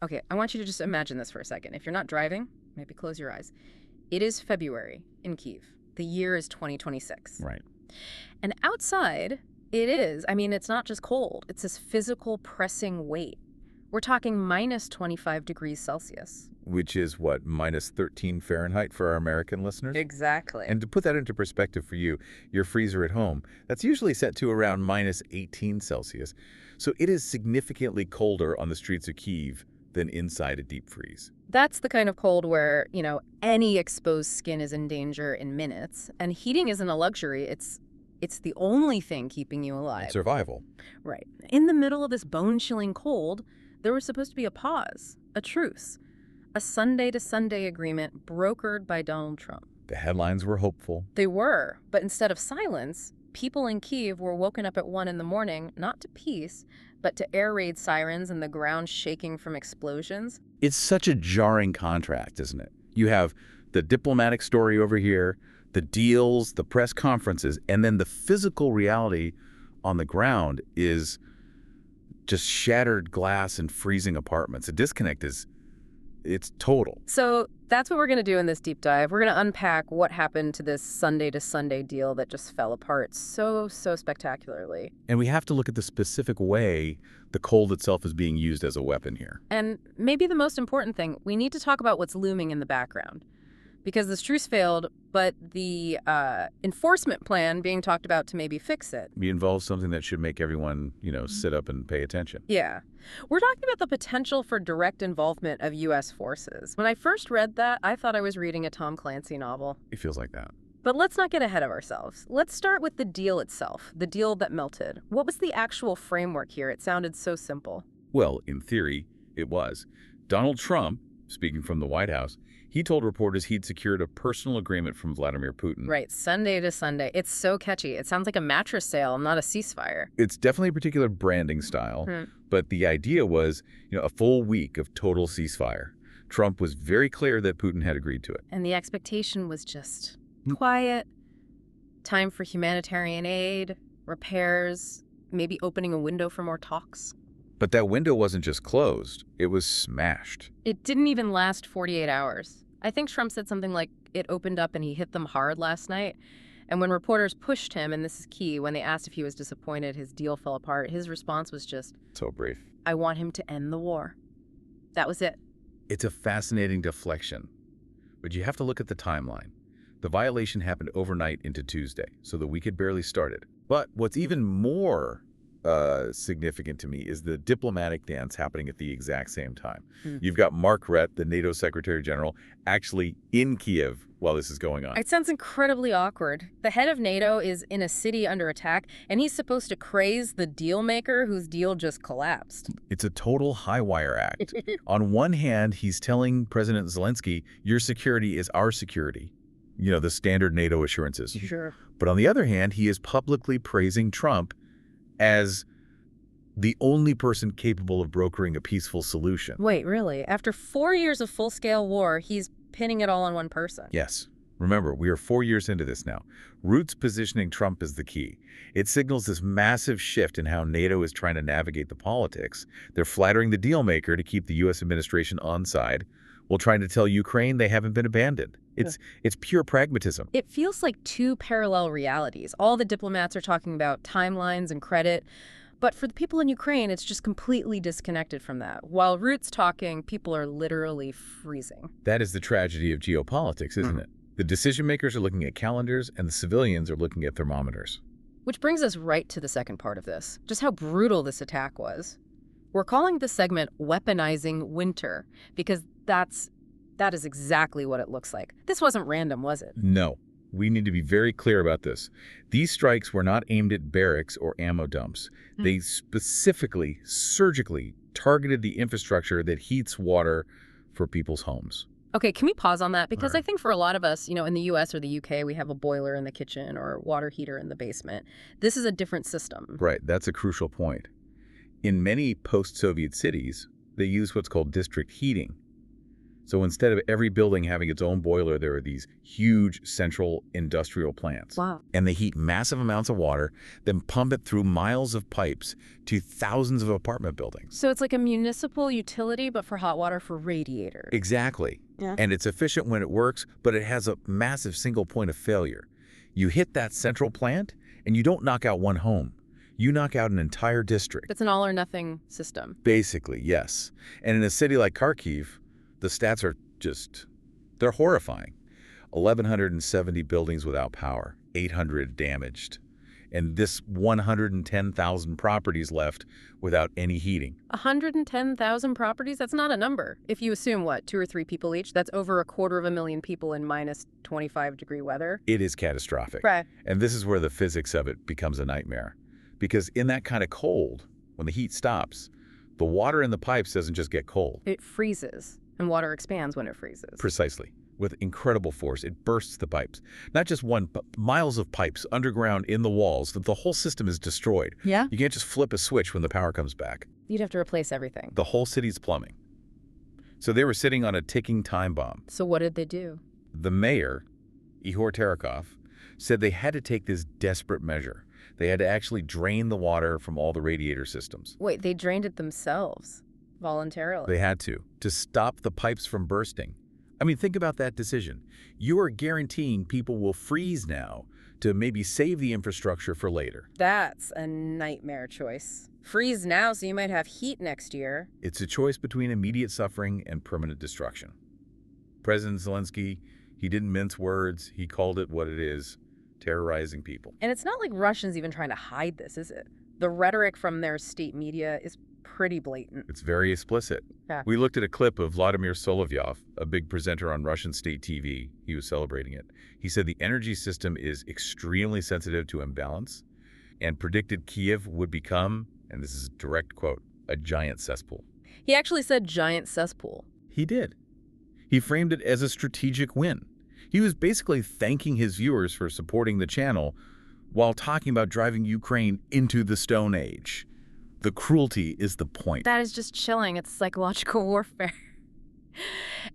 Okay, I want you to just imagine this for a second. If you're not driving, maybe close your eyes. It is February in Kyiv. The year is 2026. Right. And outside, it is. I mean, it's not just cold. It's this physical pressing weight. We're talking minus 25 degrees Celsius. Which is what, minus 13 Fahrenheit for our American listeners? Exactly. And to put that into perspective for you, your freezer at home, that's usually set to around minus 18 Celsius. So it is significantly colder on the streets of Kyiv than inside a deep freeze. That's the kind of cold where, any exposed skin is in danger in minutes. And heating isn't a luxury. It's the only thing keeping you alive. Survival. Right. In the middle of this bone-chilling cold, there was supposed to be a pause, a truce, a Sunday-to-Sunday agreement brokered by Donald Trump. The headlines were hopeful. They were, but instead of silence, people in Kyiv were woken up at 1 in the morning, not to peace, but to air raid sirens and the ground shaking from explosions. It's such a jarring contrast, isn't it? You have the diplomatic story over here, the deals, the press conferences, and then the physical reality on the ground is just shattered glass and freezing apartments. The disconnect it's total. So that's what we're going to do in this deep dive. We're going to unpack what happened to this Sunday-to-Sunday deal that just fell apart so spectacularly. And we have to look at the specific way the cold itself is being used as a weapon here. And maybe the most important thing, we need to talk about what's looming in the background. Because this truce failed, but the enforcement plan being talked about to maybe fix it. It involves something that should make everyone, sit up and pay attention. Yeah. We're talking about the potential for direct involvement of U.S. forces. When I first read that, I thought I was reading a Tom Clancy novel. It feels like that. But let's not get ahead of ourselves. Let's start with the deal itself, the deal that melted. What was the actual framework here? It sounded so simple. Well, in theory, it was. Donald Trump, speaking from the White House, he told reporters he'd secured a personal agreement from Vladimir Putin. Right, Sunday to Sunday. It's so catchy. It sounds like a mattress sale, not a ceasefire. It's definitely a particular branding style, but the idea was, a full week of total ceasefire. Trump was very clear that Putin had agreed to it. And the expectation was just quiet, time for humanitarian aid, repairs, maybe opening a window for more talks. But that window wasn't just closed, it was smashed. It didn't even last 48 hours. I think Trump said something like it opened up and he hit them hard last night. And when reporters pushed him, and this is key, when they asked if he was disappointed his deal fell apart, his response was just, So brief. I want him to end the war. That was it. It's a fascinating deflection. But you have to look at the timeline. The violation happened overnight into Tuesday, so the week had barely started. But what's even more significant to me is the diplomatic dance happening at the exact same time. You've got Mark Rutte, the NATO Secretary General, actually in Kyiv while this is going on. It sounds incredibly awkward. The head of NATO is in a city under attack, and he's supposed to praise the deal maker whose deal just collapsed. It's a total high-wire act. On one hand, he's telling President Zelensky, your security is our security. The standard NATO assurances. Sure. But on the other hand, he is publicly praising Trump as the only person capable of brokering a peaceful solution. Wait, really? After 4 years of full-scale war, he's pinning it all on one person? Yes. Remember, we are 4 years into this now. Rutte's positioning Trump as the key. It signals this massive shift in how NATO is trying to navigate the politics. They're flattering the deal maker to keep the U.S. administration on side, while trying to tell Ukraine they haven't been abandoned. It's pure pragmatism. It feels like two parallel realities. All the diplomats are talking about timelines and credit, but for the people in Ukraine, it's just completely disconnected from that. While Rutte's talking, people are literally freezing. That is the tragedy of geopolitics, isn't it? The decision makers are looking at calendars, and the civilians are looking at thermometers. Which brings us right to the second part of this, just how brutal this attack was. We're calling this segment Weaponizing Winter, because that is exactly what it looks like. This wasn't random, was it? No. We need to be very clear about this. These strikes were not aimed at barracks or ammo dumps. They specifically, surgically targeted the infrastructure that heats water for people's homes. Okay, can we pause on that? Because Right. I think for a lot of us, in the US or the UK, we have a boiler in the kitchen or a water heater in the basement. This is a different system. Right, that's a crucial point. In many post-Soviet cities, they use what's called district heating. So instead of every building having its own boiler, there are these huge central industrial plants. Wow. And they heat massive amounts of water, then pump it through miles of pipes to thousands of apartment buildings. So it's like a municipal utility, but for hot water for radiators. Exactly. Yeah. And it's efficient when it works, but it has a massive single point of failure. You hit that central plant, and you don't knock out one home. You knock out an entire district. It's an all-or-nothing system. Basically, yes. And in a city like Kharkiv, the stats are they're horrifying. 1,170 buildings without power, 800 damaged. And this 110,000 properties left without any heating. 110,000 properties? That's not a number. If you assume, what, 2 or 3 people each, that's over 250,000 people in minus 25-degree weather. It is catastrophic. Right. And this is where the physics of it becomes a nightmare. Because in that kind of cold, when the heat stops, the water in the pipes doesn't just get cold. It freezes, and water expands when it freezes. Precisely. With incredible force, it bursts the pipes. Not just one, but miles of pipes underground in the walls, that the whole system is destroyed. Yeah? You can't just flip a switch when the power comes back. You'd have to replace everything. The whole city's plumbing. So they were sitting on a ticking time bomb. So what did they do? The mayor, Ihor Terekov, said they had to take this desperate measure. They had to actually drain the water from all the radiator systems. Wait, they drained it themselves, voluntarily. They had to stop the pipes from bursting. I mean, think about that decision. You are guaranteeing people will freeze now to maybe save the infrastructure for later. That's a nightmare choice. Freeze now so you might have heat next year. It's a choice between immediate suffering and permanent destruction. President Zelensky, he didn't mince words. He called it what it is, terrorizing people. And it's not like Russians even trying to hide this, is it? The rhetoric from their state media is pretty blatant. It's very explicit. Yeah. We looked at a clip of Vladimir Solovyov, a big presenter on Russian state TV. He was celebrating it. He said the energy system is extremely sensitive to imbalance and predicted Kiev would become, and this is a direct quote, a giant cesspool. He actually said giant cesspool. He did. He framed it as a strategic win. He was basically thanking his viewers for supporting the channel while talking about driving Ukraine into the Stone Age. The cruelty is the point. That is just chilling. It's psychological warfare.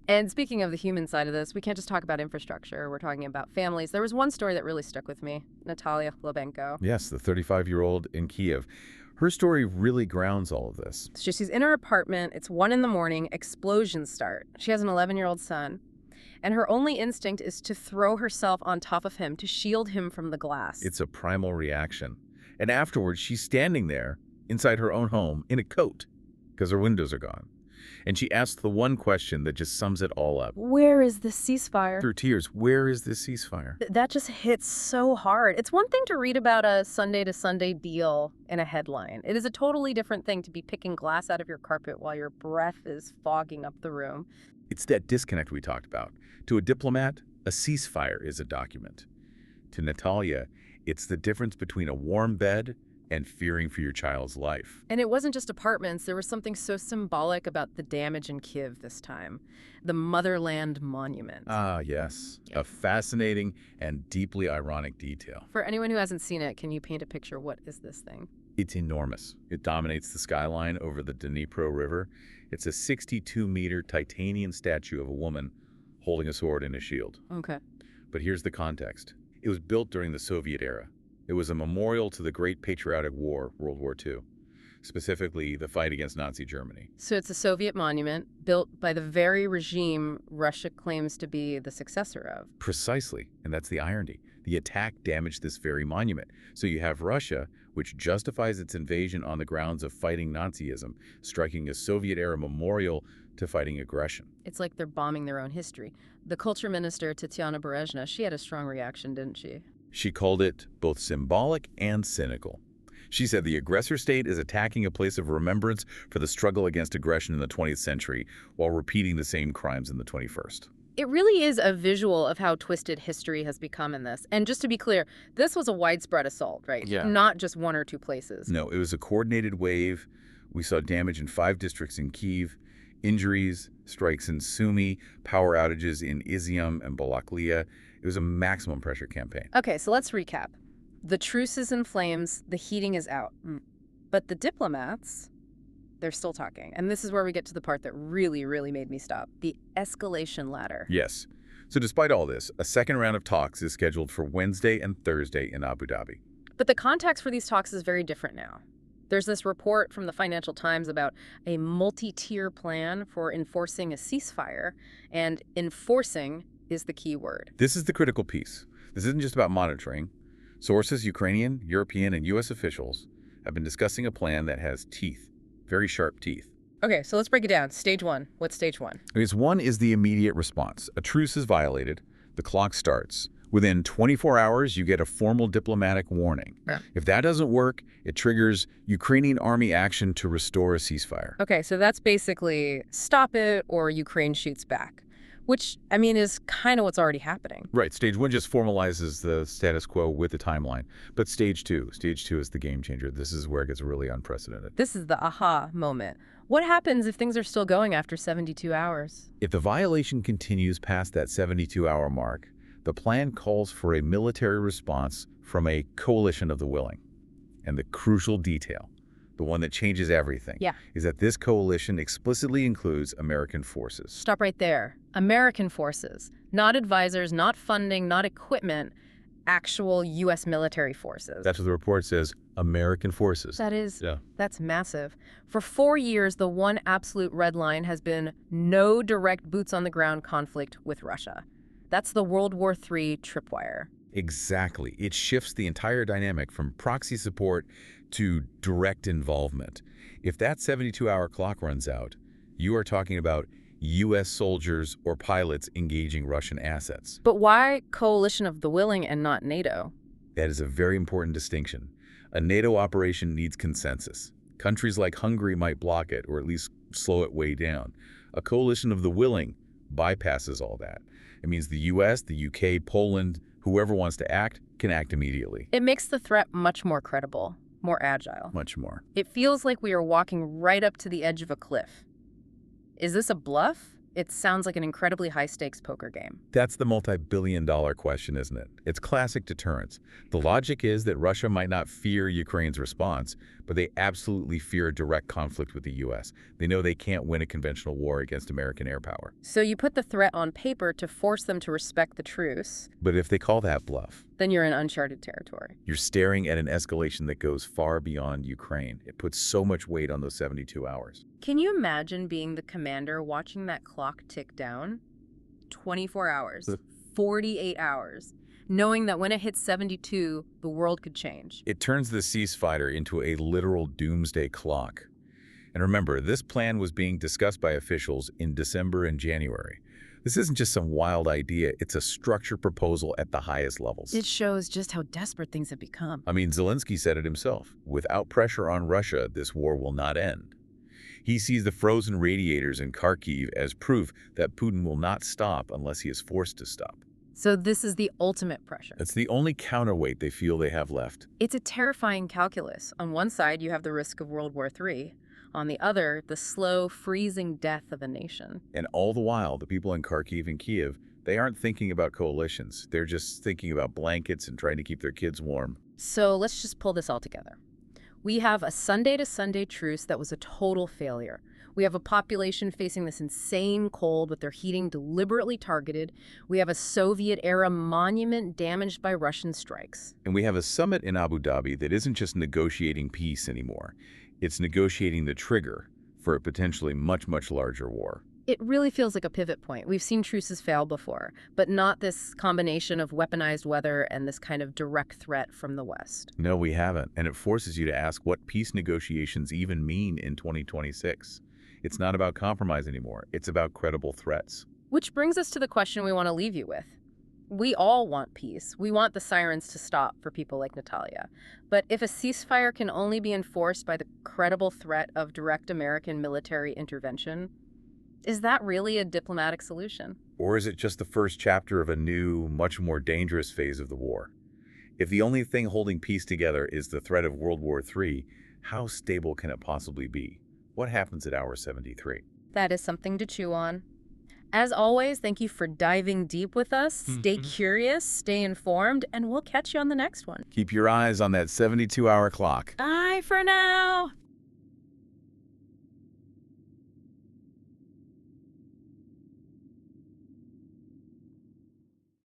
And speaking of the human side of this, we can't just talk about infrastructure. We're talking about families. There was one story that really stuck with me. Natalia Lobenko. Yes, the 35-year-old in Kiev. Her story really grounds all of this. She's in her apartment. It's 1 a.m. Explosions start. She has an 11-year-old son. And her only instinct is to throw herself on top of him to shield him from the glass. It's a primal reaction. And afterwards, she's standing there inside her own home in a coat because her windows are gone. And she asks the one question that just sums it all up. Where is the ceasefire? Through tears, where is this ceasefire? That just hits so hard. It's one thing to read about a Sunday-to-Sunday deal in a headline. It is a totally different thing to be picking glass out of your carpet while your breath is fogging up the room. It's that disconnect we talked about. To a diplomat, a ceasefire is a document. To Natalia, it's the difference between a warm bed and fearing for your child's life. And it wasn't just apartments. There was something so symbolic about the damage in Kiev this time. The Motherland Monument. Ah, yes. A fascinating and deeply ironic detail. For anyone who hasn't seen it, can you paint a picture? What is this thing? It's enormous. It dominates the skyline over the Dnipro River. It's a 62-meter titanium statue of a woman holding a sword and a shield. Okay. But here's the context. It was built during the Soviet era. It was a memorial to the Great Patriotic War, World War II, specifically the fight against Nazi Germany. So it's a Soviet monument built by the very regime Russia claims to be the successor of. Precisely, and that's the irony. The attack damaged this very monument. So you have Russia, which justifies its invasion on the grounds of fighting Nazism, striking a Soviet-era memorial to fighting aggression. It's like they're bombing their own history. The culture minister, Tatiana Berezhna, she had a strong reaction, didn't she? She called it both symbolic and cynical. She said the aggressor state is attacking a place of remembrance for the struggle against aggression in the 20th century while repeating the same crimes in the 21st. It really is a visual of how twisted history has become in this. And just to be clear, this was a widespread assault, right? Yeah. Not just 1 or 2 places. No, it was a coordinated wave. We saw damage in 5 districts in Kyiv, injuries, strikes in Sumy, power outages in Izium and Balaklia. It was a maximum pressure campaign. Okay, so let's recap. The truce is in flames, the heating is out. But the diplomats, they're still talking. And this is where we get to the part that really, really made me stop. The escalation ladder. Yes. So despite all this, a second round of talks is scheduled for Wednesday and Thursday in Abu Dhabi. But the context for these talks is very different now. There's this report from the Financial Times about a multi-tier plan for enforcing a ceasefire, and enforcing is the key word. This is the critical piece. This isn't just about monitoring. Sources, Ukrainian, European, and U.S. officials have been discussing a plan that has teeth, very sharp teeth. Okay, so let's break it down. Stage one. What's stage one? Phase one is the immediate response. A truce is violated. The clock starts. Within 24 hours, you get a formal diplomatic warning. Yeah. If that doesn't work, it triggers Ukrainian army action to restore a ceasefire. Okay, so that's basically stop it or Ukraine shoots back, which, I mean, is kind of what's already happening. Right. Stage one just formalizes the status quo with the timeline. But stage two is the game changer. This is where it gets really unprecedented. This is the aha moment. What happens if things are still going after 72 hours? If the violation continues past that 72-hour mark, the plan calls for a military response from a coalition of the willing. And the crucial detail, the one that changes everything, is that this coalition explicitly includes American forces. Stop right there. American forces. Not advisors, not funding, not equipment. Actual U.S. military forces. That's what the report says, American forces. That's massive. For 4 years, the one absolute red line has been no direct boots-on-the-ground conflict with Russia. That's the World War III tripwire. Exactly. It shifts the entire dynamic from proxy support to direct involvement. If that 72-hour clock runs out, you are talking about U.S. soldiers or pilots engaging Russian assets. But why coalition of the willing and not NATO? That is a very important distinction. A NATO operation needs consensus. Countries like Hungary might block it or at least slow it way down. A coalition of the willing bypasses all that. It means the U.S., the U.K., Poland, whoever wants to act, can act immediately. It makes the threat much more credible, more agile. Much more. It feels like we are walking right up to the edge of a cliff. Is this a bluff? It sounds like an incredibly high-stakes poker game. That's the multi-billion-dollar question, isn't it? It's classic deterrence. The logic is that Russia might not fear Ukraine's response, but they absolutely fear a direct conflict with the U.S. They know they can't win a conventional war against American air power. So you put the threat on paper to force them to respect the truce. But if they call that bluff, then you're in uncharted territory. You're staring at an escalation that goes far beyond Ukraine. It puts so much weight on those 72 hours. Can you imagine being the commander watching that clock tick down? 24 hours, 48 hours, knowing that when it hits 72, the world could change. It turns the ceasefire into a literal doomsday clock. And remember, this plan was being discussed by officials in December and January. This isn't just some wild idea, it's a structured proposal at the highest levels. It shows just how desperate things have become. I mean, Zelensky said it himself. Without pressure on Russia, this war will not end. He sees the frozen radiators in Kharkiv as proof that Putin will not stop unless he is forced to stop. So this is the ultimate pressure. It's the only counterweight they feel they have left. It's a terrifying calculus. On one side, you have the risk of World War III. On the other, the slow, freezing death of a nation. And all the while, the people in Kharkiv and Kiev, they aren't thinking about coalitions. They're just thinking about blankets and trying to keep their kids warm. So let's just pull this all together. We have a Sunday-to-Sunday truce that was a total failure. We have a population facing this insane cold with their heating deliberately targeted. We have a Soviet-era monument damaged by Russian strikes. And we have a summit in Abu Dhabi that isn't just negotiating peace anymore. It's negotiating the trigger for a potentially much, much larger war. It really feels like a pivot point. We've seen truces fail before, but not this combination of weaponized weather and this kind of direct threat from the West. No, we haven't. And it forces you to ask what peace negotiations even mean in 2026. It's not about compromise anymore. It's about credible threats. Which brings us to the question we want to leave you with. We all want peace. We want the sirens to stop for people like Natalia. But if a ceasefire can only be enforced by the credible threat of direct American military intervention, is that really a diplomatic solution? Or is it just the first chapter of a new, much more dangerous phase of the war? If the only thing holding peace together is the threat of World War III, how stable can it possibly be? What happens at hour 73? That is something to chew on. As always, thank you for diving deep with us. Stay curious, stay informed, and we'll catch you on the next one. Keep your eyes on that 72-hour clock. Bye for now.